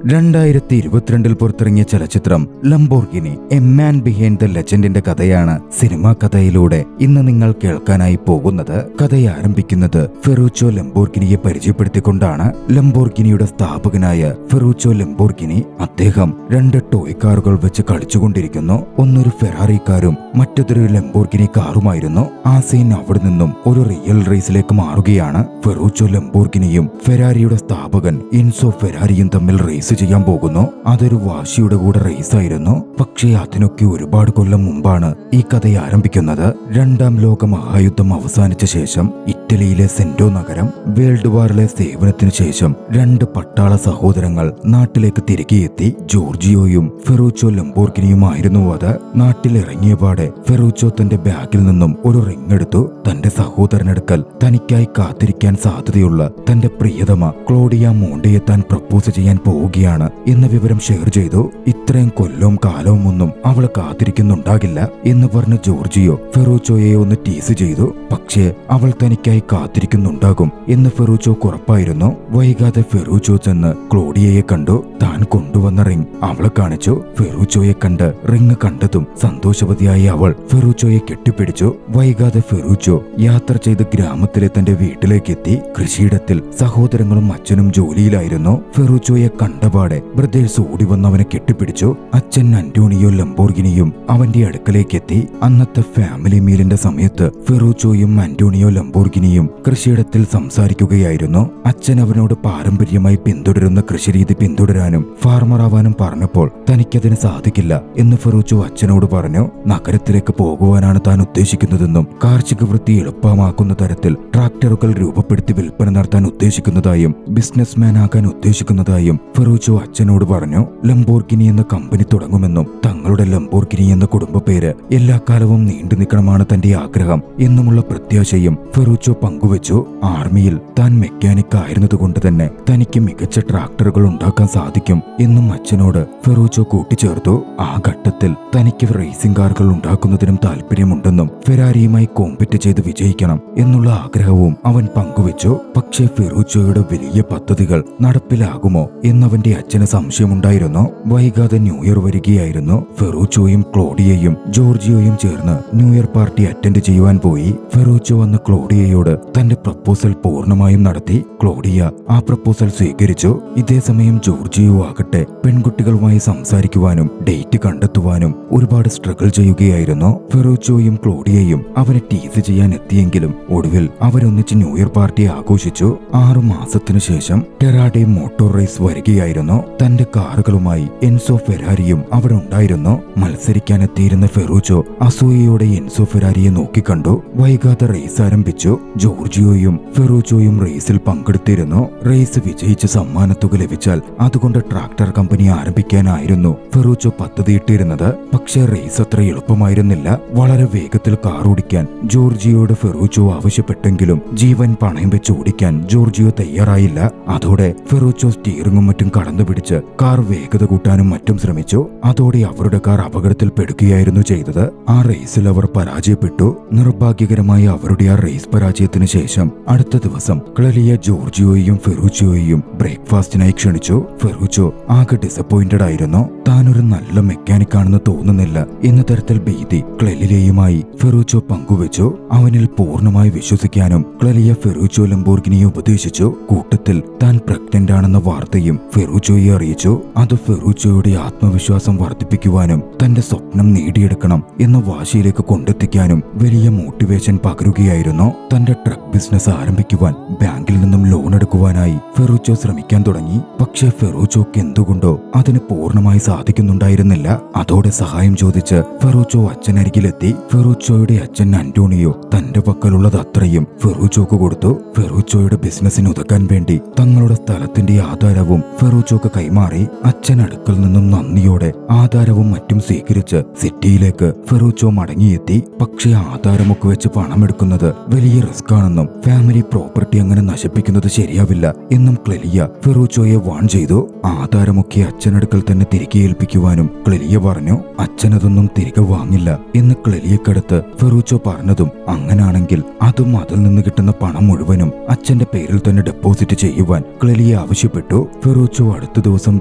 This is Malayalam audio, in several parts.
2022 പുറത്തിറങ്ങിയ ചലച്ചിത്രം Lamborghini a man behind the ലെജൻഡിന്റെ കഥയാണ് സിനിമാ കഥയിലൂടെ ഇന്ന് നിങ്ങൾ കേൾക്കാനായി പോകുന്നത്. കഥ ആരംഭിക്കുന്നത് ഫെറൂച്ചോ ലംബോർഗിനിയെ പരിചയപ്പെടുത്തിക്കൊണ്ടാണ്. ലംബോർഗിനിയുടെ സ്ഥാപകനായ ഫെറൂച്ചോ ലംബോർഗിനി അദ്ദേഹം 2 ടോയ് കാറുകൾ വെച്ച് കളിച്ചുകൊണ്ടിരിക്കുന്നു. ഒന്നൊരു ഫെറാറി കാറും മറ്റൊരു ലംബോർഗിനി കാറുമായിരുന്നു. ആ സീൻ അവിടെ നിന്നും ഒരു റിയൽ റേസിലേക്ക് മാറുകയാണ്. ഫെറൂച്ചോ ലംബോർഗിനിയും ഫെരാരിയുടെ സ്ഥാപകൻ എൻസോ ഫെരാരിയും തമ്മിൽ റേസ് ചെയ്യാൻ പോകുന്നു. അതൊരു വാശിയുടെ കൂടെ റേസായിരുന്നു. പക്ഷേ അതിനൊക്കെ ഒരുപാട് കൊല്ലം മുമ്പാണ് ഈ കഥ ആരംഭിക്കുന്നത്. 2ാം ലോക മഹായുദ്ധം അവസാനിച്ച ശേഷം ഇറ്റലിയിലെ സെന്റോ നഗരം വേൾഡ് വാറിലെ സേവനത്തിനു ശേഷം 2 പട്ടാള സഹോദരങ്ങൾ നാട്ടിലേക്ക് തിരികെ എത്തി. ജോർജിയോയും ഫെറൂച്ചോ ലംബോർഗിനിയുമായിരുന്നു അത്. നാട്ടിലിറങ്ങിയപാടെ ഫെറൂച്ചോ തന്റെ ബാഗിൽ നിന്നും ഒരു റിംഗ് എടുത്തു. തന്റെ സഹോദരനടുക്കൽ തനിക്കായി കാത്തിരിക്കാൻ സാധ്യതയുള്ള തന്റെ പ്രിയതമ ക്ലോഡിയ മോണ്ടെയെ താൻ പ്രപ്പോസ് ചെയ്യാൻ പോവുകയാണ് എന്ന വിവരം ഷെയർ ചെയ്തു. ഇത്രയും കൊല്ലവും കാലവും ഒന്നും അവൾ കാത്തിരിക്കുന്നുണ്ടാകില്ല എന്ന് പറഞ്ഞ് ജോർജിയോ ഫെറൂച്ചോയെ ഒന്ന് ടീസ് ചെയ്തു. പക്ഷേ അവൾ തനിക്കായി കാത്തിരിക്കുന്നുണ്ടാകും എന്ന് ഫെറൂച്ചോക്ക് ഉറപ്പായിരുന്നു. വൈകാതെ ഫെറൂച്ചോ ചെന്ന് ക്ലോഡിയയെ കണ്ടു. താൻ കൊണ്ടുവന്ന റിംഗ് അവളെ കാണിച്ചു. ഫെറൂച്ചോയെ കണ്ട് റിംഗ് കണ്ടതും സന്തോഷവതിയായി അവൾ ഫെറൂച്ചോയെ കെട്ടിപ്പിടിച്ചു. വൈകാതെ ഫെറൂച്ചോ യാത്ര ചെയ്ത് ഗ്രാമത്തിലെ തന്റെ വീട്ടിലേക്കെത്തി. കൃഷിയിടത്തിൽ സഹോദരങ്ങളും അച്ഛനും ജോലിയിലായിരുന്നു. ഫെറൂച്ചോയെ കണ്ടപാടെ ബ്രദേഴ്സ് ഓടി വന്നവനെ കെട്ടിപ്പിടിച്ചു. അച്ഛൻ അന്റോണിയോ ലംബോർഗിനിയും അവന്റെ അടുക്കലേക്കെത്തി. അന്നത്തെ ഫാമിലി മീലിന്റെ സമയത്ത് ഫെറൂച്ചോയും അന്റോണിയോ ലംബോർഗിനിയും കൃഷിയിടത്തിൽ സംസാരിക്കുകയായിരുന്നു. അച്ഛൻ അവനോട് പാരമ്പര്യമായി പിന്തുടരുന്ന കൃഷിരീതി പിന്തുടരാനും ഫാർമറാവാനും പറഞ്ഞപ്പോൾ തനിക്കതിന് സാധിക്കില്ല എന്ന് ഫെറൂച്ചോ അച്ഛനോട് പറഞ്ഞു. നഗരത്തിലേക്ക് പോകുവാനാണ് താൻ ഉദ്ദേശിക്കുന്നതെന്നും കാർഷിക വൃത്തി എളുപ്പമാക്കുന്ന തരത്തിൽ ട്രാക്ടറുകൾ രൂപപ്പെടുത്തി വിൽപ്പന നടത്താൻ ഉദ്ദേശിക്കുന്നതായും ബിസിനസ്മാൻ ആകാൻ ഉദ്ദേശിക്കുന്നതായും ഫെറൂച്ചോ അച്ഛനോട് പറഞ്ഞു. ലംബോർഗിനി എന്ന കമ്പനി തുടങ്ങുമെന്നും തങ്ങളുടെ ലംബോർഗിനി എന്ന കുടുംബ പേര് എല്ലാ കാലവും നീണ്ടു നിൽക്കണമാണ് തന്റെ ആഗ്രഹം എന്നുമുള്ള പ്രത്യാശയും ഫെറൂച്ചോ പങ്കുവച്ചു. ആർമിയിൽ താൻ മെക്കാനിക് ആയിരുന്നതുകൊണ്ട് തന്നെ തനിക്ക് മികച്ച ട്രാക്ടറുകൾ ഉണ്ടാക്കാൻ സാധിക്കും എന്നും അച്ഛനോട് ഫെറൂച്ചോ കൂട്ടിച്ചേർത്തു. ആ ഘട്ടത്തിൽ തനിക്ക് റേസിംഗ് കാറുകൾ ഉണ്ടാക്കുന്നതിനും താല്പര്യമുണ്ടെന്നും ഫെരാരിയുമായി കോമ്പറ്റ് ചെയ്ത് വിജയിക്കണം എന്നുള്ള ആഗ്രഹവും അവൻ പങ്കുവച്ചു. പക്ഷേ ഫെറൂച്ചോയുടെ വലിയ പദ്ധതികൾ നടപ്പിലാകുമോ എന്നവന്റെ അച്ഛന് സംശയമുണ്ടായിരുന്നു. വൈകാതെ ന്യൂ ഇയർ വരികയായിരുന്നു. ഫെറൂച്ചോയും ക്ലോഡിയയും ജോർജിയോയും ചേർന്ന് ന്യൂ ഇയർ പാർട്ടി അറ്റൻഡ് ചെയ്യുവാൻ പോയി. ഫെറൂച്ചോ വന്ന് ക്ലോഡിയയോട് തന്റെ പ്രപ്പോസൽ പൂർണ്ണമായും നടത്തി. ക്ലോഡിയ ആ പ്രപ്പോസൽ സ്വീകരിച്ചു. ഇതേസമയം ജോർജിയോ ആകട്ടെ പെൺകുട്ടികളുമായി സംസാരിക്കുവാനും ഡേറ്റ് കണ്ടെത്തുവാനും ഒരുപാട് സ്ട്രഗിൾ ചെയ്യുകയായിരുന്നു. ഫെറൂച്ചോയും ക്ലോഡിയയും അവനെ ടീസ് ചെയ്യാൻ എത്തിയെങ്കിലും ഒടുവിൽ അവരൊന്നിച്ച് ന്യൂ ഇയർ പാർട്ടി ആഘോഷിച്ചു. 6 മാസത്തിനു ശേഷം ടെറാഡെ മോട്ടോർ റേസ് വരികയായിരുന്നു. തന്റെ കാറുകളുമായി എൻസോ ഫെരാരിയും അവിടെ ഉണ്ടായിരുന്നു. മത്സരിക്കാനെത്തിയിരുന്ന ഫെറൂച്ചോ അസൂയയോടെ എൻസോ ഫെരാരിയെ നോക്കിക്കണ്ടു. വൈകാതെ റേസ് ആരംഭിച്ചു. ജോർജിയോയും ഫെറൂച്ചോയും റേസിൽ പങ്കെടുത്തിരുന്നു. റേസ് വിജയിച്ച് സമ്മാനത്തുക ലഭിച്ചാൽ അതുകൊണ്ട് ട്രാക്ടർ കമ്പനി ആരംഭിക്കാനായിരുന്നു ഫെറൂച്ചോ പദ്ധതിയിട്ടിരുന്നത്. പക്ഷേ റേസ് അത്ര എളുപ്പമായിരുന്നില്ല. വളരെ വേഗത്തിൽ കാർ ഓടിക്കാൻ ജോർജിയോട് ഫെറൂച്ചോ ആവശ്യപ്പെട്ടെങ്കിലും ജീവൻ പണയം വെച്ച് ഓടിക്കാൻ ജോർജിയോ തയ്യാറായില്ല. അതോടെ ഫെറൂച്ചോ സ്റ്റീറിംഗും മറ്റും കടന്നുപിടിച്ച് കാർ വേഗത കൂട്ടാനും മറ്റും ശ്രമിച്ചു. അതോടെ അവരുടെ കാർ അപകടത്തിൽ പെടുകയായിരുന്നു ചെയ്തത്. ആ റേസിൽ അവർ പരാജയപ്പെട്ടു. നിർഭാഗ്യകരമായ അവരുടെ ആ റേസ് പരാജയത്തിന് ശേഷം അടുത്ത ദിവസം ക്ലെലിയ ജോർജിയോയും ഫെറൂച്ചോയെയും ബ്രേക്ക്ഫാസ്റ്റിനായി ക്ഷണിച്ചു. ഫെറൂച്ചോ ആകെ ഡിസപ്പോയിന്റഡ് ആയിരുന്നു. താനൊരു നല്ല മെക്കാനിക് ആണെന്ന് തോന്നുന്നില്ല എന്ന തരത്തിൽ ഭീതി ക്ലെലിയയുമായി ഫെറൂച്ചോ പങ്കുവച്ചു. അവനിൽ പൂർണ്ണമായി വിശ്വസിക്കാനും ക്ലെലിയ ഫെറൂച്ചോ ലംബോർഗിനിയെ ഉപദേശിച്ചു. കൂട്ടത്തിൽ താൻ പ്രഗ്നന്റ് ആണെന്ന വാർത്തയും ഫെറൂച്ചോയെ അറിയിച്ചു. അത് ഫെറൂച്ചോയുടെ ആത്മവിശ്വാസം വർദ്ധിപ്പിക്കുവാനും തന്റെ സ്വപ്നം നേടിയെടുക്കണം എന്ന വാശിയിലേക്ക് കൊണ്ടെത്തിക്കാനും വലിയ മോട്ടിവേഷൻ പകരുകയായിരുന്നു. തന്റെ ട്രക്ക് ബിസിനസ് ആരംഭിക്കുവാൻ ബാങ്കിൽ നിന്നും ലോൺ എടുക്കുവാനായി ഫെറൂച്ചോ ശ്രമിക്കാൻ തുടങ്ങി. പക്ഷേ ഫെറൂച്ചോക്ക് എന്തുകൊണ്ടോ അതിന് പൂർണ്ണമായി സാധിക്കുന്നുണ്ടായിരുന്നില്ല. അതോടെ സഹായം ചോദിച്ച് ഫെറൂച്ചോ അച്ഛനരികിലെത്തി. ഫെറൂച്ചോയുടെ അച്ഛൻ അന്റോണിയോ തന്റെ പക്കലുള്ളത് അത്രയും ഫെറൂച്ചോക്ക് കൊടുത്തു. ഫെറൂച്ചോയുടെ ബിസിനസിന് ഉതക്കാൻ വേണ്ടി തങ്ങളുടെ സ്ഥലത്തിന്റെ ആധാരവും ഫെറൂച്ചോക്ക് കൈമാറി. അച്ഛൻ അടുക്കൽ നിന്നും നന്ദിയോടെ ആധാരവും മറ്റും സ്വീകരിച്ച് സിറ്റിയിലേക്ക് ഫെറൂച്ചോ മടങ്ങിയെത്തി. പക്ഷേ ആധാരമൊക്കെ വെച്ച് പണമെടുക്കുന്നത് വലിയ റിസ്ക് ആണെന്നും ഫാമിലി പ്രോപ്പർട്ടി അങ്ങനെ നശിപ്പിക്കുന്നത് ശരിയാവില്ല എന്നും ക്ലെലിയ ഫെറൂച്ചോയെ വാൺ ചെയ്തു. ആധാരമൊക്കെ അച്ഛനടുക്കൽ തന്നെ തിരികെ ഏൽപ്പിക്കുവാനും ക്ലെലിയ പറഞ്ഞു. അച്ഛനതൊന്നും തിരികെ വാങ്ങില്ല എന്ന് ക്ലെലിയക്കടുത്ത് ഫെറൂച്ചോ പറഞ്ഞതും അങ്ങനാണെങ്കിൽ അതും അതിൽ നിന്ന് കിട്ടുന്ന പണം മുഴുവനും അച്ഛന്റെ പേരിൽ തന്നെ ഡെപ്പോസിറ്റ് ചെയ്യുവാൻ ക്ലെലിയ ആവശ്യപ്പെട്ടു. ഫെറൂച്ചോ അടുത്ത ദിവസം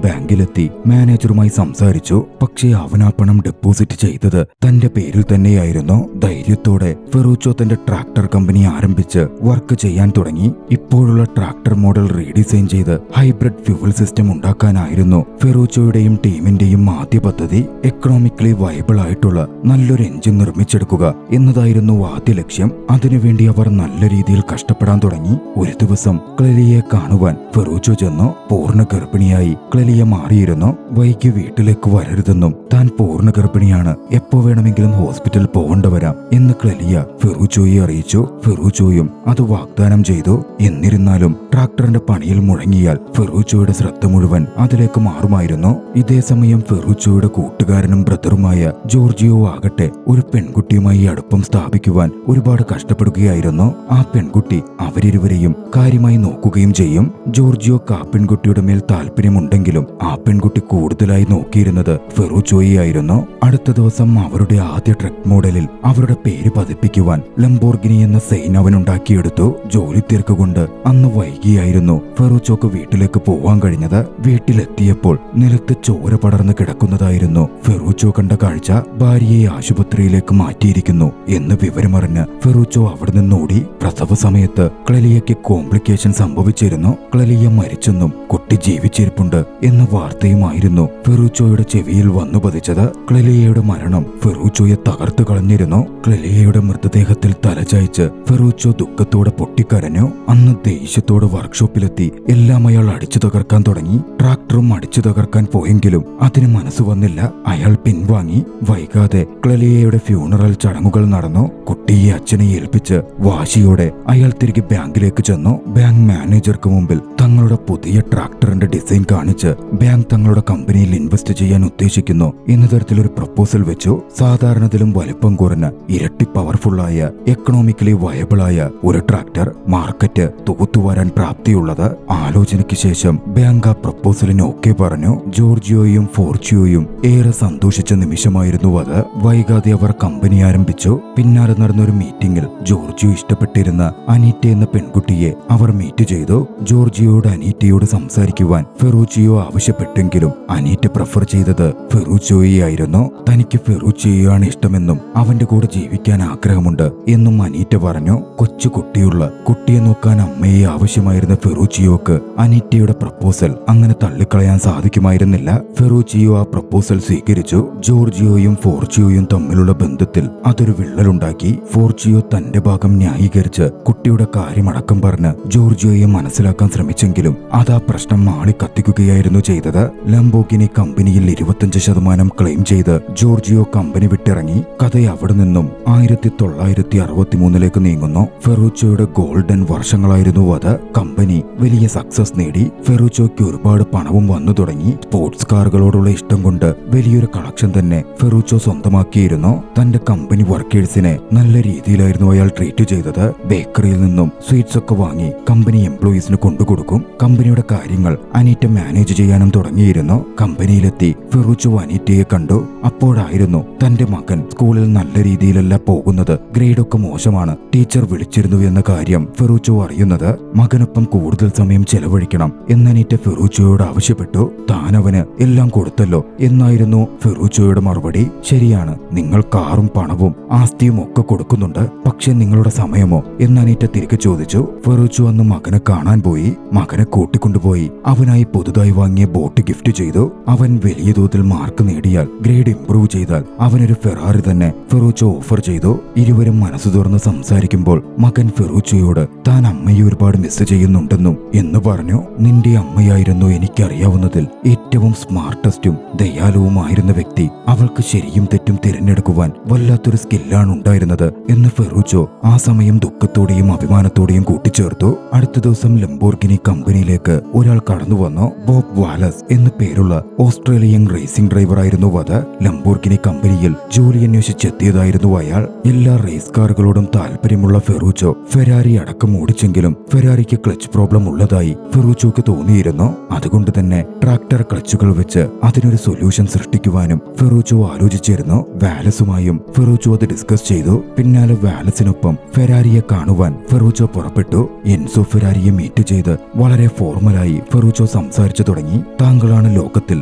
ബാങ്കിലെത്തി മാനേജറുമായി സംസാരിച്ചു. പക്ഷേ അവൻ ആ പണം ഡെപ്പോസിറ്റ് ചെയ്തത് തന്റെ പേരിൽ തന്നെയായിരുന്നു. ധൈര്യത്തോടെ ഫെറൂച്ചോ തന്റെ ട്രാക്ടർ കമ്പനി ആരംഭിച്ച് വർക്ക് ചെയ്യാൻ തുടങ്ങി. ഇപ്പോഴുള്ള ട്രാക്ടർ മോഡൽ റീഡിസൈൻ ചെയ്ത് ഹൈബ്രിഡ് ഫ്യൂവൽ സിസ്റ്റം ഉണ്ടാക്കാനായിരുന്നു ഫെറൂച്ചോയുടെയും ടീമിന്റെയും ആദ്യ പദ്ധതി. എക്കണോമിക്കലി വയബിൾ ആയിട്ടുള്ള നല്ലൊരു എഞ്ചിൻ നിർമ്മിച്ചെടുക്കുക എന്നതായിരുന്നു ആദ്യ ലക്ഷ്യം. അതിനുവേണ്ടി അവർ നല്ല രീതിയിൽ കഷ്ടപ്പെടാൻ തുടങ്ങി. ഒരു ദിവസം ക്ലെലിയെ കാണുവാൻ ഫെറൂച്ചോ ചെന്നു. പൂർണ്ണ ഗർഭിണിയായി ക്ലെലിയ മാറിയിരുന്നു. വൈകി വീട്ടിലേക്ക് വരരുതെന്നും താൻ പൂർണ്ണ ഗർഭിണിയാണ്, എപ്പോ വേണമെങ്കിലും ഹോസ്പിറ്റൽ പോകേണ്ട വരാം എന്ന് ക്ലെലിയ ഫെറൂച്ചോയെ അറിയിച്ചു. ഫെറൂച്ചോയും അത് വാഗ്ദാനം ചെയ്തു. എന്നിരുന്നാലും ട്രാക്ടറിന്റെ പണിയിൽ മുഴങ്ങിയാൽ ഫെറൂച്ചോയുടെ ശ്രദ്ധ മുഴുവൻ അതിലേക്ക് മാറുമായിരുന്നു. ഇതേ സമയം ഫെറൂച്ചോയുടെ കൂട്ടുകാരനും ബ്രദറുമായ ജോർജിയോ ആകട്ടെ ഒരു പെൺകുട്ടിയുമായി അടുപ്പം സ്ഥാപിക്കുവാൻ ഒരുപാട് കഷ്ടപ്പെടുകയായിരുന്നു. ആ പെൺകുട്ടി അവരിരുവരെയും കാര്യമായി നോക്കുകയും ചെയ്യും. ജോർജിയോ ആ പെൺകുട്ടിയുടെ മേൽ താല്പര്യമുണ്ടെങ്കിലും ആ പെൺകുട്ടി കൂടുതലായി നോക്കിയിരുന്നത് ഫെറൂച്ചോയെയായിരുന്നു. അടുത്ത ദിവസം അവരുടെ ആദ്യ ട്രക്ക് മോഡലിൽ അവരുടെ പേര് പതിപ്പിക്കുവാൻ ലംബോർഗിനി എന്ന സൈൻ അവൻ ഉണ്ടാക്കിയെടുത്തു. ജോലി തിരക്കുകൊണ്ട് അന്ന് വൈകിയായിരുന്നു ഫെറൂച്ചോക്ക് വീട്ടിലേക്ക് പോവാൻ കഴിഞ്ഞത്. വീട്ടിലെത്തിയപ്പോൾ നിലത്ത് ചോര പടർന്ന് കിടക്കുന്നതായിരുന്നു ഫെറൂച്ചോ കണ്ട കാഴ്ച. ഭാര്യയെ ആശുപത്രിയിലേക്ക് മാറ്റിയിരിക്കുന്നു എന്ന് വിവരമറിഞ്ഞ് ഫെറൂച്ചോ അവിടെ നിന്നോടി. പ്രസവ സമയത്ത് ക്ലെലിയയ്ക്ക് കോംപ്ലിക്കേഷൻ സംഭവിച്ചിരുന്നു. ക്ലെലിയ മരിച്ചെന്നും കുട്ടി ജീവിച്ചിരിപ്പുണ്ട് എന്ന വാർത്തയുമായിരുന്നു ഫെറൂച്ചോയുടെ ചെവിയിൽ വന്നു പതിച്ചത്. ക്ലെലിയയുടെ മരണം ഫെറൂച്ചോയെ തകർത്തു കളഞ്ഞിരുന്നു. ക്ലെലിയയുടെ മൃതദേഹത്തിൽ തലചായ്ച്ച് ഫെറൂച്ചോ ദുഃഖത്തോടെ പൊട്ടിക്കരഞ്ഞു. അന്ന് ദേഷ്യത്തോടെ വർക്ക്ഷോപ്പിലെത്തി എല്ലാം അയാൾ അടിച്ചു തകർക്കാൻ തുടങ്ങി. ട്രാക്ടറും അടിച്ചു തകർക്കാൻ പോയെങ്കിലും അതിന് മനസ്സ് വന്നില്ല. അയാൾ പിൻവാങ്ങി. വൈകാതെ ക്ലെലിയയുടെ ഫ്യൂണറൽ ചടങ്ങുകൾ നടന്നു. കുട്ടിയെ അച്ഛനെ ഏൽപ്പിച്ച് വാശിയോടെ അയാൾ തിരികെ ബാങ്കിലേക്ക് ചെന്നു. ബാങ്ക് മാനേജർക്ക് മുമ്പിൽ തങ്ങളുടെ പുതിയ ട്രാക്ടറിന്റെ ഡിസൈൻ കാണിച്ച് ബാങ്ക് തങ്ങളുടെ കമ്പനിയിൽ ഇൻവെസ്റ്റ് ചെയ്യാൻ ഉദ്ദേശിക്കുന്നു എന്ന തരത്തിലൊരു പ്രപ്പോസൽ വെച്ചു. സാധാരണത്തിലും വലിപ്പം കുറഞ്ഞ ഇരട്ടി പവർഫുള്ളായ എക്കണോമിക്കലി വയബിളായ ഒരു ട്രാക്ടർ മാർക്കറ്റ് തൂത്തുവാരാൻ പ്രാപ്തിയുള്ളത്. ആലോചനയ്ക്ക് ശേഷം ബാങ്ക് ആ പ്രപ്പോസലിന് ഓക്കെ പറഞ്ഞു. ജോർജിയോയും ഫോർച്ചിയോയും ഏറെ സന്തോഷിച്ച നിമിഷമായിരുന്നു അത്. വൈകാതെ അവർ കമ്പനി ആരംഭിച്ചു. പിന്നാലെ നടന്നൊരു മീറ്റിംഗിൽ ജോർജിയോ ഇഷ്ടപ്പെട്ടിരുന്ന അനീറ്റ എന്ന പെൺകുട്ടിയെ അവർ മീറ്റ് ചെയ്തു. ജോർജിയോട് അനീറ്റയോട് സംസാരിക്കുവാൻ ഫെറൂച്ചിയോ ആവശ്യപ്പെട്ടെങ്കിലും അനീറ്റ പ്രിഫർ ചെയ്തത് ഫെറൂച്ചിയോയായിരുന്നു. തനിക്ക് ഫെറൂച്ചിയോയാണ് ഇഷ്ടമെന്നും അവന്റെ കൂടെ ജീവിക്കാൻ ആഗ്രഹമുണ്ട് എന്നും അനീറ്റ പറഞ്ഞു. കൊച്ചു കുട്ടിയുള്ള കുട്ടിയെ നോക്കാൻ അമ്മയെ ആവശ്യമായിരുന്ന ഫെറൂച്ചിയോക്ക് അനീറ്റയുടെ പ്രപ്പോസൽ അങ്ങനെ തള്ളിക്കളയാൻ സാധിക്കുമായിരുന്നില്ല. ഫെറൂച്ചിയോ ആ പ്രപ്പോസൽ സ്വീകരിച്ചു. ജോർജിയോയും ഫോർച്ചിയോയും തമ്മിലുള്ള ബന്ധത്തിൽ അതൊരു വിള്ളലുണ്ടാക്കി. ഫോർച്ചിയോ തന്റെ ഭാഗം ന്യായീകരിച്ച് കുട്ടിയുടെ കാര്യമടക്കം പറഞ്ഞ് ജോർജിയോയെ മനസ്സിലാക്കാൻ ശ്രമിച്ചെങ്കിലും അതാ പ്രശ്നം മാളി കത്തിക്കുകയായിരുന്നു ചെയ്തത്. ലംബോർഗിനി കമ്പനിയിൽ 25% ക്ലെയിം ചെയ്ത് ജോർജിയോ കമ്പനി വിട്ടിറങ്ങി. കഥ അവിടെ നിന്നും 1963 നീങ്ങുന്നു. ഫെറൂച്ചോയുടെ ഗോൾഡൻ വർഷങ്ങളായിരുന്നു അത്. കമ്പനി വലിയ സക്സസ് നേടി. ഫെറൂച്ചോയ്ക്ക് ഒരുപാട് പണവും വന്നു തുടങ്ങി. സ്പോർട്സ് കാറുകളോടുള്ള ഇഷ്ടം കൊണ്ട് വലിയൊരു കളക്ഷൻ തന്നെ ഫെറൂച്ചോ സ്വന്തമാക്കിയിരുന്നു. തന്റെ കമ്പനി വർക്കേഴ്സിനെ നല്ല രീതിയിലായിരുന്നു അയാൾ ട്രീറ്റ് ചെയ്തത്. ബേക്കറിയിൽ നിന്നും സ്വീറ്റ്സ് ഒക്കെ വാങ്ങി കമ്പനി എംപ്ലോയീസിന് കൊണ്ടുകൊടുക്കും. കമ്പനിയുടെ കാര്യങ്ങൾ അനീറ്റ മാനേജ് ചെയ്യാനും തുടങ്ങിയിരുന്നു. കമ്പനിയിലെത്തി ഫെറൂച്ചോ അനീറ്റയെ കണ്ടു. അപ്പോഴായിരുന്നു തന്റെ മകൻ സ്കൂളിൽ നല്ല രീതിയിലല്ല പോകുന്നത്, ഗ്രേഡൊക്കെ മോശമാണ്, ടീച്ചർ വിളിച്ചിരുന്നു എന്ന കാര്യം ഫെറൂച്ചോ അറിയുന്നത്. മകനൊപ്പം കൂടുതൽ സമയം ചെലവഴിക്കണം എന്നനീറ്റ ഫെറൂച്ചോയോട് ആവശ്യപ്പെട്ടു. താൻ അവന് എല്ലാം കൊടുത്തല്ലോ എന്നായിരുന്നു ഫെറൂച്ചോയുടെ മറുപടി. ശരിയാണ്, നിങ്ങൾ കാറും പണവും ആസ്തിയും ഒക്കെ കൊടുക്കുന്നുണ്ട്, പക്ഷെ നിങ്ങളുടെ സമയമോ എന്നനീറ്റ തിരികെ ചോദിച്ചു. ഫെറൂച്ചോ അന്ന് മകനെ കാണാൻ പോയി. മകനെ കൂട്ടിക്കൊണ്ടുപോയി അവനായി പുതുതായി വാങ്ങിയ ബോട്ട് ഗിഫ്റ്റ് ചെയ്തു. അവൻ വലിയ തോതിൽ മാർക്ക് നേടിയാൽ, ഗ്രേഡ് ഇംപ്രൂവ് ചെയ്താൽ അവനൊരു ഫെറാറി തന്നെ ഫെറൂച്ചോ ഓഫർ ചെയ്തു. ഇരുവരും മനസ്സു തുറന്ന് സംസാരിക്കുമ്പോൾ മകൻ ഫെറൂച്ചോയോട് താൻ അമ്മയെ ഒരുപാട് മിസ് ചെയ്യുന്നുണ്ടെന്നും എന്ന് പറഞ്ഞു. നിന്റെ അമ്മയായിരുന്നു എനിക്കറിയാവുന്നതിൽ ഏറ്റവും സ്മാർട്ടസ്റ്റും ദയാലുവുമായിരുന്ന വ്യക്തി. അവൾക്ക് ശരിയും തെറ്റും തിരഞ്ഞെടുക്കുവാൻ വല്ലാത്തൊരു സ്കില്ലാണ് ഉണ്ടായിരുന്നത് എന്ന് ഫെറൂച്ചോ ആ സമയം തിടുക്കത്തോടെയും അഭിമാനത്തോടെയും കൂട്ടിച്ചേർത്തു. അടുത്ത ദിവസം ലംബോർഗിനി കമ്പനിയിലേക്ക് ഒരാൾ കടന്നു വന്നു. ബോബ് വാലസ് എന്നു പേരുള്ള ഓസ്ട്രേലിയൻ റേസിംഗ് ഡ്രൈവറായിരുന്നു അത്. ലംബോർഗിനി കമ്പനിയിൽ ജോലി അന്വേഷിച്ചെത്തിയതായിരുന്നു അയാൾ. എല്ലാ റേസ് കാറുകളോടും താല്പര്യമുള്ള ഫെറൂച്ചോ ഫെരാരി അടക്കം ഓടിച്ചെങ്കിലും ഫെരാരിക്ക് ക്ലച്ച് പ്രോബ്ലം ഉള്ളതായി ഫെറൂച്ചോക്ക് തോന്നിയിരുന്നു. അതുകൊണ്ട് തന്നെ ട്രാക്ടർ ക്ലച്ചുകൾ വെച്ച് അതിനൊരു സൊല്യൂഷൻ സൃഷ്ടിക്കുവാനും ഫെറൂച്ചോ ആലോചിച്ചിരുന്നു. വാലസുമായും ഫെറൂച്ചോ അത് ഡിസ്കസ് ചെയ്തു. പിന്നാലെ വാലസിനൊപ്പം ഫെരാരിയെ കാണുവാൻ ഫെറൂച്ചോ പുറപ്പെട്ടു. എൻസോ ഫെരാരിയെ മീറ്റ് ചെയ്ത് വളരെ ഫോർമലായി ഫെറൂച്ചോ സംസാരിച്ചു തുടങ്ങി. താങ്കളാണ് ലോകത്തിൽ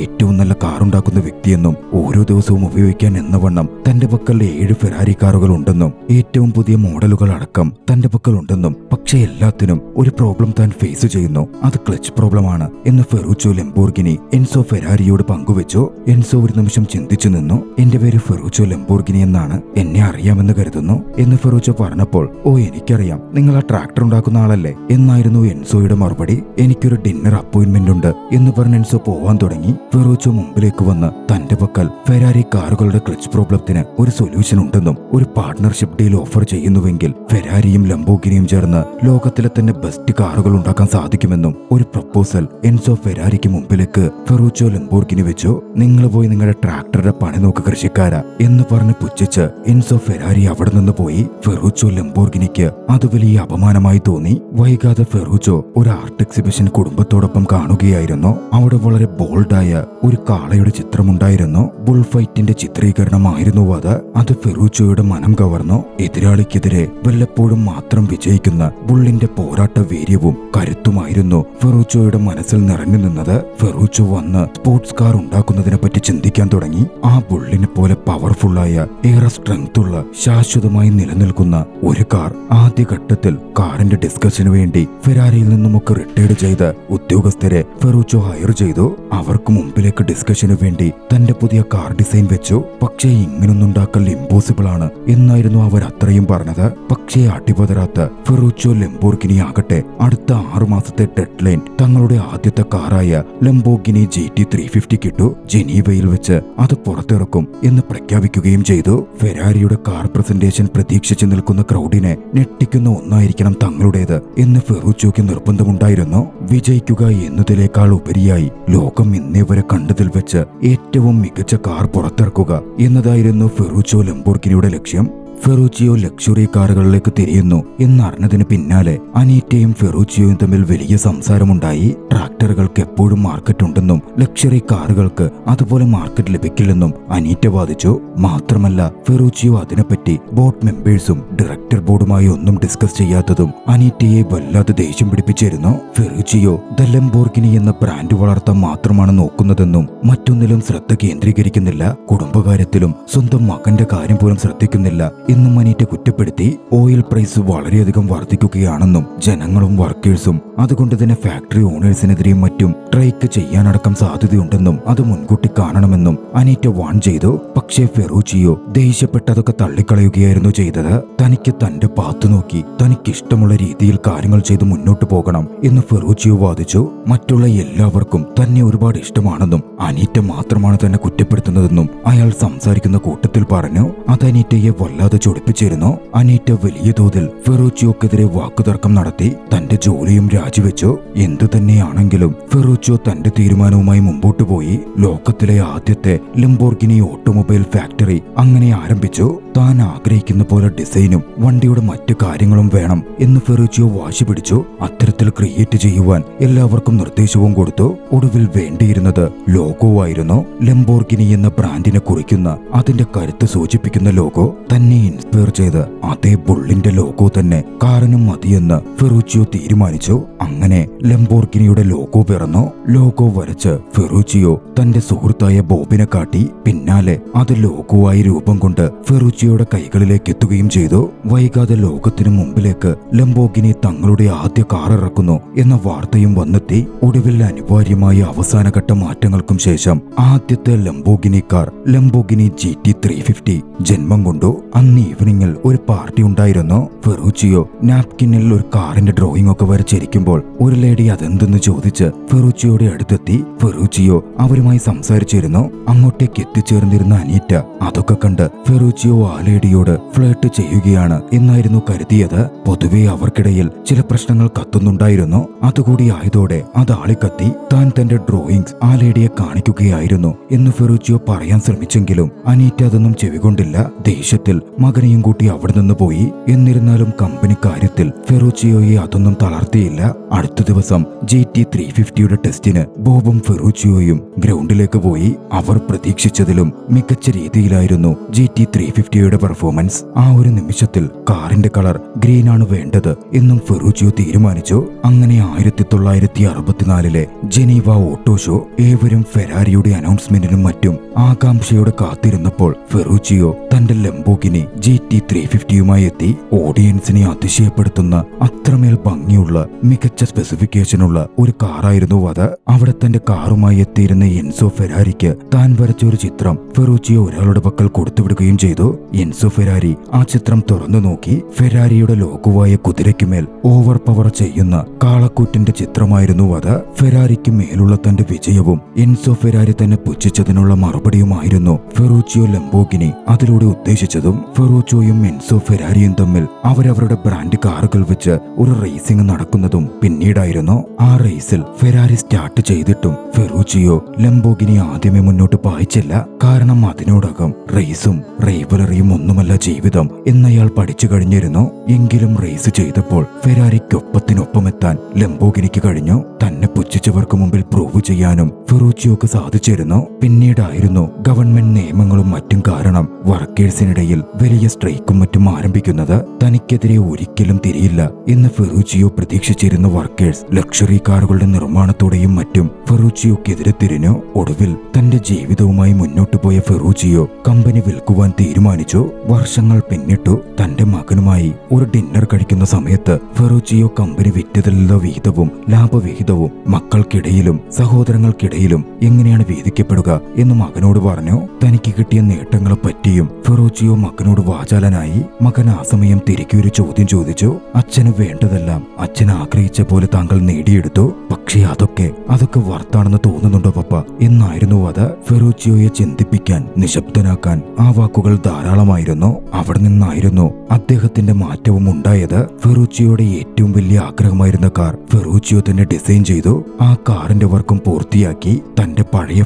ഏറ്റവും നല്ല കാറുണ്ടാക്കുന്ന വ്യക്തിയെന്നും ഓരോ ദിവസവും ഉപയോഗിക്കാൻ എന്നവണ്ണം തന്റെ പക്കൽ 7 ഫെരാരി കാറുകൾ ഉണ്ടെന്നും ഏറ്റവും പുതിയ മോഡലുകൾ അടക്കം തന്റെ പക്കൽ ഉണ്ടെന്നും, പക്ഷേ എല്ലാത്തിനും ഒരു പ്രോബ്ലം താൻ ഫേസ് ചെയ്യുന്നു, അത് ക്ലച്ച് പ്രോബ്ലമാണ് എന്ന് ഫെറൂച്ചോ ലംബോർഗിനി എൻസോ ഫെരാരിയോട് പങ്കുവെച്ചു. എൻസോ ഒരു നിമിഷം ചിന്തിച്ചു നിന്നു. എന്റെ പേര് ഫെറൂച്ചോ ലംബോർഗിനി എന്നാണ്, എന്നെ അറിയാമെന്ന് കരുതുന്നു എന്ന് ഫെറൂച്ചോ പറഞ്ഞപ്പോൾ, ഓ എനിക്കറിയാം, നിങ്ങൾ ആ ട്രാക്ടർ ഉണ്ടാക്കുന്ന ആളല്ലേ എന്നായിരുന്നു എൻസോയുടെ മറുപടി. എനിക്കൊരു ഡിന്നർ അപ്പോയിന്റ്മെന്റ് ഉണ്ട് എന്ന് പറഞ്ഞ് എൻസോ പോവാൻ തുടങ്ങി. ഫെറൂച്ചോ മുമ്പിലേക്ക് വന്ന് തന്റെ പക്കൽ ഫെരാരി കാറുകളുടെ ക്ലച്ച് പ്രോബ്ലത്തിന് ഒരു സൊല്യൂഷൻ ഉണ്ടെന്നും ഒരു പാർട്ട്ണർഷിപ്പ് ഡീൽ ഓഫർ ചെയ്യുന്നുവെങ്കിൽ ഫെരാരിയും ലംബോർഗിനിയും ചേർന്ന് ലോകത്തിലെ തന്നെ ബെസ്റ്റ് കാറുകൾ ഉണ്ടാക്കാൻ സാധിക്കുമെന്നും ഒരു പ്രപ്പോസൽ എൻസോ ഫെരാരിക്ക് മുമ്പിലേക്ക് ഫെറൂച്ചോ ലംബോർഗിനി വെച്ചു. നിങ്ങൾ പോയി നിങ്ങളുടെ ട്രാക്ടറുടെ പണി നോക്ക് കൃഷിക്കാരാ എന്ന് പറഞ്ഞ് പുച്ഛിച്ച് എൻസോ ഫെരാരി അവിടെ നിന്ന് പോയി. ഫെറൂച്ചോ ലംബോർഗിനിക്ക് അത് വലിയ അപമാനമായി തോന്നി. വൈകാതെ ഫെറൂച്ചോ ഒരു ആർട്ട് എക്സിബിഷൻ കുടുംബത്തോടൊപ്പം കാണുകയായിരുന്നു. അവിടെ വളരെ ബോൾഡായ ഒരു കാളയുടെ ചിത്രമുണ്ടായിരുന്നു. ബുൾ ഫൈറ്റിന്റെ ചിത്രീകരണമായിരുന്നു അത്. അത് ഫെറൂച്ചോയുടെ മനം കവർന്നു. എതിരാളിക്കെതിരെ വല്ലപ്പോഴും മാത്രം വിജയിക്കുന്ന ബുള്ളിന്റെ പോരാട്ട വീര്യവും കരുത്തുമായിരുന്നു ഫെറൂച്ചോയുടെ മനസ്സിൽ നിറഞ്ഞു നിന്നത്. ഫെറൂച്ചോ വന്ന് സ്പോർട്സ് കാർ ഉണ്ടാക്കുന്നതിനെ പറ്റി ചിന്തിക്കാൻ തുടങ്ങി. ആ ബുള്ളിനെ പോലെ പവർഫുള്ളായ, ഏറെ സ്ട്രെങ്ത് ഉള്ള, ശാശ്വതമായി നിലനിൽക്കുന്ന ഒരു കാർ. ആദ്യഘട്ടത്തിൽ കാറിന്റെ ഡിസ്കഷന് വേണ്ടി ഫെരാരിയിൽ നിന്നുമൊക്കെ റിട്ടയർഡ് ചെയ്ത ഉദ്യോഗസ്ഥരെ ഫെറൂച്ചോ ഹയർ ചെയ്തു. അവർക്ക് മുമ്പിലേക്ക് ഡിസ്കഷന് വേണ്ടി തന്റെ പുതിയ കാർ ഡിസൈൻ വെച്ചു. പക്ഷേ ഇങ്ങനൊന്നുണ്ടാക്കൽ ഇമ്പോസിബിൾ ആണ് എന്നായിരുന്നു അവർ അത്രയും പറഞ്ഞത്. പക്ഷേ അടിപതരാത്ത ഫെറൂച്ചോ ലംബോർഗിനി ആകട്ടെ അടുത്ത 6 മാസത്തെ ഡെഡ് ലൈൻ തങ്ങളുടെ ആദ്യത്തെ കാറായ ലംബോർഗിനി GT 350 കിട്ടു. ജനീവയിൽ വെച്ച് അത് പുറത്തിറക്കും എന്ന് പ്രഖ്യാപിക്കുകയും ചെയ്തു. ഫെരാരിയുടെ കാർ പ്രസന്റേഷൻ പ്രതീക്ഷിച്ചു നിൽക്കുന്ന ക്രൗഡിനെ ഞെട്ടിക്കുന്ന ഒന്നായിരിക്കണം തങ്ങളുടേത് എന്ന് ഫെറൂച്ചോയ്ക്ക് നിർബന്ധമുണ്ടായിരുന്നു. വിജയിക്കുക എന്നതിനേക്കാൾ ഉപരിയായി ലോകം ഇന്നേ വരെ കണ്ടതിൽ വെച്ച് ഏറ്റവും മികച്ച കാർ പുറത്തിറക്കുക എന്നതായിരുന്നു ഫെറൂച്ചോ ലംബോർഗിനിയുടെ ലക്ഷ്യം. ഫെറൂച്ചിയോ ലക്ഷറി കാറുകളിലേക്ക് തിരിയുന്നു എന്നറിഞ്ഞതിന് പിന്നാലെ അനീറ്റയും ഫെറൂച്ചിയോയും തമ്മിൽ വലിയ സംസാരമുണ്ടായി. ട്രാക്ടറുകൾക്ക് എപ്പോഴും മാർക്കറ്റ് ഉണ്ടെന്നും ലക്ഷറി കാറുകൾക്ക് അതുപോലെ മാർക്കറ്റ് ലഭിക്കില്ലെന്നും അനീറ്റ വാദിച്ചു. മാത്രമല്ല ഫെറൂച്ചിയോ അതിനെപ്പറ്റി ബോർഡ് മെമ്പേഴ്സും ഡയറക്ടർ ബോർഡുമായി ഒന്നും ഡിസ്കസ് ചെയ്യാത്തതും അനീറ്റയെ വല്ലാതെ ദേഷ്യം പിടിപ്പിച്ചിരുന്നു. ഫെറൂച്ചിയോ ദ ലംബോർഗിനി എന്ന ബ്രാൻഡ് വളർത്താൻ മാത്രമാണ് നോക്കുന്നതെന്നും മറ്റൊന്നിലും ശ്രദ്ധ കേന്ദ്രീകരിക്കുന്നില്ല, കുടുംബകാര്യത്തിലും സ്വന്തം മകന്റെ കാര്യം പോലും ശ്രദ്ധിക്കുന്നില്ല എന്നും അനീറ്റ കുറ്റപ്പെടുത്തി. ഓയിൽ പ്രൈസ് വളരെയധികം വർദ്ധിക്കുകയാണെന്നും ജനങ്ങളും വർക്കേഴ്സും അതുകൊണ്ട് തന്നെ ഫാക്ടറി ഓണേഴ്സിനെതിരെയും മറ്റും സ്ട്രൈക്ക് ചെയ്യാനടക്കം സാധ്യതയുണ്ടെന്നും അത് മുൻകൂട്ടി കാണണമെന്നും അനീറ്റ വാൺ ചെയ്തു. പക്ഷേ ഫെറൂച്ചിയോ ദേഷ്യപ്പെട്ടതൊക്കെ തള്ളിക്കളയുകയായിരുന്നു ചെയ്തത്. തനിക്ക് തന്റെ പാത്തു നോക്കി തനിക്കിഷ്ടമുള്ള രീതിയിൽ കാര്യങ്ങൾ ചെയ്ത് മുന്നോട്ട് പോകണം എന്ന് ഫെറൂച്ചിയോ വാദിച്ചു. മറ്റുള്ള എല്ലാവർക്കും തന്നെ ഒരുപാട് ഇഷ്ടമാണെന്നും അനീറ്റ മാത്രമാണ് തന്നെ കുറ്റപ്പെടുത്തുന്നതെന്നും അയാൾ സംസാരിക്കുന്ന കൂട്ടത്തിൽ പറഞ്ഞു. അത് അനീറ്റയെ വല്ലാതെ ചൊടിപ്പിച്ചിരുന്നു. അനീറ്റ വലിയ തോതിൽ ഫെറൂച്ചിയോക്കെതിരെ വാക്കുതർക്കം നടത്തി. തന്റെ ജോലിയും രാജിവെച്ചു. എന്തു തന്നെയാണെങ്കിലും ഫെറൂച്ചിയോ തന്റെ തീരുമാനവുമായി മുമ്പോട്ട് പോയി. ലോകത്തിലെ ആദ്യത്തെ ലംബോർഗിനി ഓട്ടോമൊബൈൽ ഫാക്ടറി അങ്ങനെ ആരംഭിച്ചു. താൻ ആഗ്രഹിക്കുന്ന പോലെ ഡിസൈനും വണ്ടിയുടെ മറ്റു കാര്യങ്ങളും വേണം എന്ന് ഫെറൂച്ചിയോ വാശി പിടിച്ചു. അത്തരത്തിൽ ക്രിയേറ്റ് ചെയ്യുവാൻ എല്ലാവർക്കും നിർദ്ദേശവും കൊടുത്തു. ഒടുവിൽ വേണ്ടിയിരുന്നത് ലോഗോ ആയിരുന്നു. ലംബോർഗിനി എന്ന ബ്രാൻഡിനെ കുറിക്കുന്ന അതിന്റെ കരുത്ത് സൂചിപ്പിക്കുന്ന ലോഗോ തന്നെ ഇൻസ്പയർ ചെയ്ത് അതേ ബുള്ളിന്റെ ലോഗോ തന്നെ കാറിനും മതിയെന്ന് ഫെറൂച്ചിയോ തീരുമാനിച്ചു. അങ്ങനെ ലംബോർഗിനിയുടെ ലോഗോ പിറന്നു. ലോഗോ വരച്ച് ഫെറൂച്ചിയോ തന്റെ സുഹൃത്തായ ബോബിനെ കാട്ടി. പിന്നാലെ അത് ലോഗോ ആയി രൂപം കൊണ്ട് ഫെറൂച്ചിയോയുടെ കൈകളിലേക്ക് എത്തുകയും ചെയ്തു. വൈകാതെ ലോകത്തിനു മുമ്പിലേക്ക് ലംബോർഗിനി തങ്ങളുടെ ആദ്യ കാർ ഇറക്കുന്നു എന്ന വാർത്തയും വന്നെത്തി. ഒടുവിൽ അനിവാര്യമായ അവസാനഘട്ട മാറ്റങ്ങൾക്കും ശേഷം ആദ്യത്തെ ലംബോർഗിനി കാർ ലംബോർഗിനി GT 350 ജന്മം കൊണ്ടു. അന്ന് ഈവനിങ്ങിൽ ഒരു പാർട്ടി ഉണ്ടായിരുന്നു. ഫെറൂച്ചിയോ നാപ്കിനിൽ ഒരു കാറിന്റെ ഡ്രോയിങ് ഒക്കെ വരച്ചിരിക്കുമ്പോൾ ഒരു ലേഡി അതെന്തെന്ന് ചോദിച്ച് ഫെറൂച്ചിയോയുടെ അടുത്തെത്തി. ഫെറൂച്ചിയോ അവരുമായി സംസാരിച്ചിരുന്നു. അങ്ങോട്ടേക്ക് എത്തിച്ചേർന്നിരുന്ന അനീറ്റ അതൊക്കെ കണ്ട് ഫെറൂച്ചിയോ ലേഡിയോട് ഫ്ലേർട്ട് ചെയ്യുകയാണ് എന്നായിരുന്നു കരുതിയത്. പൊതുവെ അവർക്കിടയിൽ ചില പ്രശ്നങ്ങൾ കത്തുന്നുണ്ടായിരുന്നു. അതുകൂടി ആയതോടെ അത് ആളിക്കത്തി. താൻ തന്റെ ഡ്രോയിങ്സ് ആ ലേഡിയെ കാണിക്കുകയായിരുന്നു എന്ന് ഫെറൂച്ചിയോ പറയാൻ ശ്രമിച്ചെങ്കിലും അനീറ്റ അതൊന്നും ചെവികൊണ്ടില്ല. ദേഷ്യത്തിൽ മകനെയും കൂട്ടി അവിടെ നിന്ന് പോയി. എന്നിരുന്നാലും കമ്പനി കാര്യത്തിൽ ഫെറൂച്ചിയോയെ അതൊന്നും തളർത്തിയില്ല. അടുത്ത ദിവസം GT350യുടെ ടെസ്റ്റിന് ബോബും ഫെറൂച്ചിയോയും ഗ്രൗണ്ടിലേക്ക് പോയി. അവർ പ്രതീക്ഷിച്ചതിലും മികച്ച രീതിയിലായിരുന്നു GT350യുടെ പെർഫോമൻസ്. ആ ഒരു നിമിഷത്തിൽ കാറിന്റെ കളർ ഗ്രീൻ ആണ് വേണ്ടത് എന്നും ഫെറൂച്ചിയോ തീരുമാനിച്ചു. അങ്ങനെ 1964 ജനീവ ഓട്ടോ ഷോ ഏവരും ഫെരാരിയുടെ അനൗൺസ്മെന്റിനും മറ്റും ആകാംക്ഷയോടെ കാത്തിരുന്നപ്പോൾ ഫെറൂച്ചിയോ തന്റെ ലംബോർഗിനി GT350യുമായി എത്തി. ഓഡിയൻസിനെ അതിശയപ്പെടുത്തുന്ന അത്രമേൽ ഭംഗിയുള്ള മികച്ച സ്പെസിഫിക്കേഷനുള്ള ഒരു കാറായിരുന്നു അത്. അവിടെ തന്റെ കാറുമായി എത്തിയിരുന്ന എൻസോ ഫെരാരിക്ക് താൻ വരച്ച ഒരു ചിത്രം ഫെറൂച്ചിയോ ഒരാളുടെ പക്കൽ കൊടുത്തുവിടുകയും ചെയ്തു. എൻസോ ഫെരാരി ആ ചിത്രം തുറന്നു നോക്കി. ഫെരാരിയുടെ ലോഗോവായ കുതിരയ്ക്കുമേൽ ഓവർ പവർ ചെയ്യുന്ന കാളക്കൂറ്റിന്റെ ചിത്രമായിരുന്നു അത്. ഫെരാരിക്ക് മേലുള്ള തന്റെ വിജയവും എൻസോ ഫെരാരി തന്നെ പുച്ഛിച്ചതിനുള്ള മറുപടിയുമായിരുന്നു ഫെറൂച്ചിയോ ലംബോർഗിനി അതിലൂടെ ഉദ്ദേശിച്ചതും. ഫെറൂച്ചിയോയും എൻസോ ഫെരാരിയും തമ്മിൽ അവരവരുടെ ബ്രാൻഡ് കാറുകൾ വെച്ച് ഒരു റേസിംഗ് നടക്കുന്നതും പിന്നീടായിരുന്നു. ആ റേസിൽ ഫെരാരി സ്റ്റാർട്ട് ചെയ്തിട്ടും ഫെറൂച്ചിയോ ലംബോർഗിനി ആദ്യമേ മുന്നോട്ട് പായിച്ചില്ല. കാരണം അതിനോടകം റേസും റൈവലറിയും ഒന്നുമല്ല ജീവിതം എന്നയാൾ പഠിച്ചു കഴിഞ്ഞിരുന്നു. എങ്കിലും റേസ് ചെയ്തപ്പോൾ ഫെരാരിക്കൊപ്പത്തിനൊപ്പമെത്താൻ ലംബോർഗിനിക്ക് കഴിഞ്ഞു. തന്നെ പുച്ഛിച്ചവർക്ക് മുമ്പിൽ പ്രൂവ് ചെയ്യാനും ഫെറൂച്ചിയോക്ക് സാധിച്ചിരുന്നു. പിന്നീടായിരുന്നു ഗവൺമെന്റ് നിയമങ്ങളും മറ്റും കാരണം വർക്കേഴ്സിനിടയിൽ വലിയ സ്ട്രൈക്കും മറ്റും ആരംഭിക്കുന്നത്. തനിക്കെതിരെ ഒരിക്കലും തിരിയില്ല എന്ന് ഫെറൂച്ചിയോ പ്രതീക്ഷിച്ചിരുന്ന വർക്കേഴ്സ് ലക്ഷറി കാറുകളുടെ നിർമ്മാണത്തോടെയും മറ്റും ഫെറൂച്ചിയോക്കെതിരെ തിരിഞ്ഞു. ഒടുവിൽ തന്റെ ജീവിതവുമായി മുന്നോട്ടു പോയ ഫെറൂച്ചിയോ കമ്പനി വിൽക്കുവാൻ തീരുമാനിച്ചു. വർഷങ്ങൾ പിന്നിട്ടു. തന്റെ മകനുമായി ഒരു ഡിന്നർ കഴിക്കുന്ന സമയത്ത് ഫെറൂച്ചിയോ കമ്പനി വിറ്റതിലുള്ള വിഹിതവും ലാഭവിഹിതവും മക്കൾക്കിടയിലും സഹോദരങ്ങൾക്കിടയിലും എങ്ങനെയാണ് വീതിക്കപ്പെടുക എന്ന് മകനോട് പറഞ്ഞു. തനിക്ക് കിട്ടിയ നേട്ടങ്ങളെ പറ്റിയും ഫെറൂച്ചിയോ മകനോട് വാചാലനായി. മകൻ ആ സമയം തിരികെ ഒരു ചോദ്യം ചോദിച്ചു. അച്ഛന് വേണ്ടതെല്ലാം അച്ഛൻ ആഗ്രഹിച്ച പോലെ താങ്കൾ നേടിയെടുത്തു. പക്ഷേ അതൊക്കെ വർത്താണെന്ന് തോന്നുന്നുണ്ടോ പപ്പ എന്നായിരുന്നു അത്. ഫെറൂച്ചിയോയെ ചിന്തിപ്പിക്കാൻ നിശബ്ദനാക്കാൻ ആ വാക്കുകൾ ധാരാളമായിരുന്നു. അവിടെ നിന്നായിരുന്നു അദ്ദേഹത്തിന്റെ മാറ്റവും ഉണ്ടായത്. ഫെറൂച്ചിയോയുടെ ഏറ്റവും വലിയ ആഗ്രഹമായിരുന്ന കാർ ഫെറൂച്ചിയോ തന്നെ ഡിസൈൻ ചെയ്തു. ആ കാറിന്റെ വർക്കും പൂർത്തിയാക്കി. തന്റെ പഴയ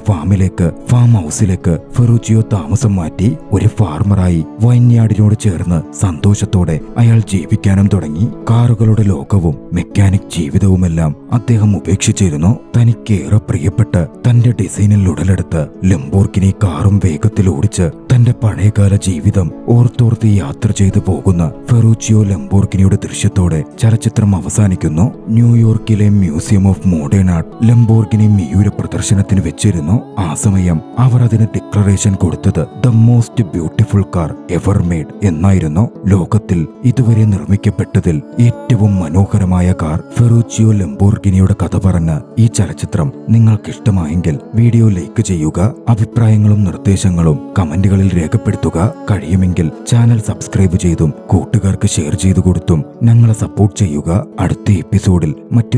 ഫാം ഹൗസിലേക്ക് ഫെറൂച്ചിയോ താമസം മാറ്റി. ഒരു ഫാർമറായി വൈൻയാർഡിനോട് ചേർന്ന് സന്തോഷത്തോടെ അയാൾ ജീവിക്കാനും തുടങ്ങി. കാറുകളുടെ ലോകവും മെക്കാനിക് ജീവിതവുമെല്ലാം അദ്ദേഹം ഉപേക്ഷിച്ചിരുന്നു. തനിക്കേറെ പ്രിയപ്പെട്ട തന്റെ ഡിസൈനിൽ ഉടലെടുത്ത് ലംബോർഗിനി കാറും വേഗത്തിൽ ഓടിച്ച് തന്റെ പഴയകാല ജീവിതം ഓർത്തോർത്ത് യാത്ര ചെയ്തു പോകുന്ന ഫെറൂച്ചിയോ ലംബോർഗിനിയുടെ ദൃശ്യത്തോടെ ചലച്ചിത്രം അവസാനിക്കുന്നു. ന്യൂയോർക്കിലെ museum of modern art Lamborghini Miura പ്രദർശനത്തിന് വെച്ചിരുന്നു. ആ സമയം അവർ അതിന് ഡിക്ലറേഷൻ കൊടുത്തത് the most beautiful car ever made എന്നായിരുന്നു. ലോകത്തിൽ ഇതുവരെ നിർമ്മിക്കപ്പെട്ടതിൽ ഏറ്റവും മനോഹരമായ കാർ. ഫെറൂച്ചിയോ ലംബോർഗിനിയുടെ കഥ പറഞ്ഞ ഈ ചലച്ചിത്രം നിങ്ങൾക്കിഷ്ടമായെങ്കിൽ വീഡിയോ ലൈക്ക് ചെയ്യുക. അഭിപ്രായങ്ങളും നിർദ്ദേശങ്ങളും കമന്റുകളിൽ രേഖപ്പെടുത്തുക. കഴിയുമെങ്കിൽ ചാനൽ സബ്സ്ക്രൈബ് ചെയ്തും കൂട്ടുകാർക്ക് ഷെയർ ചെയ്തു കൊടുത്തും ഞങ്ങളെ സപ്പോർട്ട് ചെയ്യുക. അടുത്ത എപ്പിസോഡിൽ മറ്റൊരു